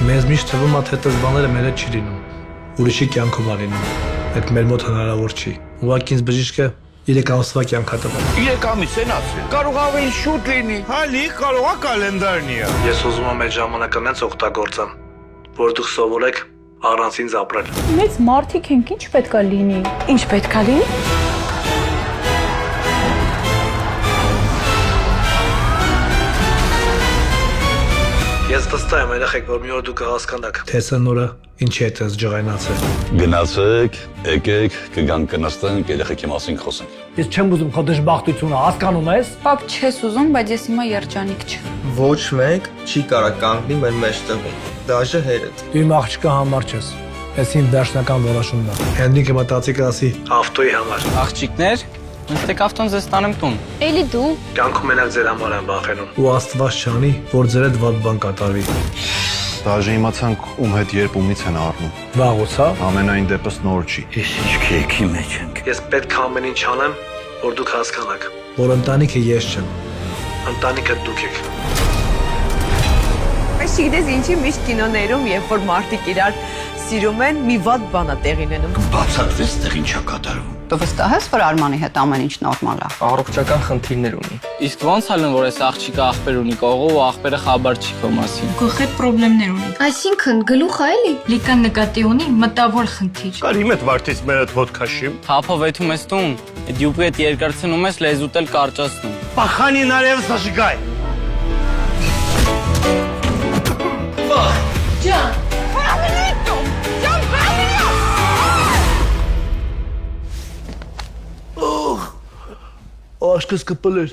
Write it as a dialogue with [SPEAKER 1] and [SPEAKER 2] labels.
[SPEAKER 1] Մեզ միշտ թվում է, թե այդպես բաները մեր հետ չի լինում։ Ուրիշի կյանքում է լինում։ Այդ մեր մոտ հնարավոր չի։ Ուղղակի ինձ բժիշկը 3 ամսվա կյանք է տվել։
[SPEAKER 2] 3 ամիս են ասել։ Կարող ավելի շուտ լինի։
[SPEAKER 3] Հալի, կարող է կալենդարն է։
[SPEAKER 1] Ես ուզում եմ այդ ժամանակը նենց օգտագործեմ, որ դուք սովորեք առանց ինձ ապրել։
[SPEAKER 4] Մեծ մարդիկ ենք, ինչ պետքա լինի։
[SPEAKER 5] Ինչ պետքա լինի։
[SPEAKER 1] Ես վստահ եմ երեխեք, որ մի օր դուք կհասկանաք, թե սա նորը ինչի է այդպես ջղայնացել։
[SPEAKER 6] Գնացեք, եկեք, կգանք կնստենք, երեխեքի մասին խոսենք։
[SPEAKER 7] Ես չեմ ուզում քո դժբախտությունը, հասկանում ես։
[SPEAKER 5] Պապ, չես ուզում, բայց ես հիմա երջանիկ չեմ։
[SPEAKER 8] Ոչ մեկ չի կարող կանգնի մեր մեջտեղում, դաժե հերդ։
[SPEAKER 7] Իմ աղջկա համար չես։ Ես իմ դաշնական որոշումն է։
[SPEAKER 1] Հենրիկը մտածի կասի ավտոյի համար։
[SPEAKER 9] Աղջիկներ, նստեք ավտոն ձեզ տանեմ տուն։
[SPEAKER 4] Էլի դու։
[SPEAKER 1] Կյանքում մենակ ձեր համար եմ վախենում։ Ու Աստված չանի, որ ձեր հետ վատ բան կատարվի։
[SPEAKER 3] Դաժե իմացանք ում հետ երբ ումից են առնում։
[SPEAKER 7] Վաղուց, հա։
[SPEAKER 3] Ամենայն դեպս նոր չի։
[SPEAKER 2] Ես ինչ քեքի մեջ ենք։
[SPEAKER 1] Ես պետք է ամեն ինչ անեմ, որ դուք հասկանաք, որ ընտանիքը ես չեմ։ Ընտանիքը դուք եք։
[SPEAKER 10] Այս չգիտես ինչի միշտ կինոներում, երբ որ մարդիկ իրար սիրում են, մի վատ բան է տեղին ունենում։
[SPEAKER 2] Բացատրես տեղ ինչա կատարվում։
[SPEAKER 5] Դու վստահ ես, որ Արմանի հետ ամեն ինչ նորմալ է։
[SPEAKER 9] Առողջական խնդիրներ ունի։ Իսկ ո՞նց ալն որ այս աղջիկը աղբեր ունի կողով ու աղբերը խաբար չի քո մասին։
[SPEAKER 4] Գլխի խնդիրներ ունի։ Այսինքն գլուխ է էլի։ Լիկան նկատի ունի մտավոր խնդիր։
[SPEAKER 3] Կարի մետ վարտից մեր հետ ոդ քաշիմ։
[SPEAKER 9] Թափով եթում ես տուն, այդ յուպի հետ երկարցնում ես լեզուտ էլ կարճացնում։
[SPEAKER 3] Պախանի նարևս աշգայ։
[SPEAKER 4] Ջան,
[SPEAKER 1] Աշկս կպլեր։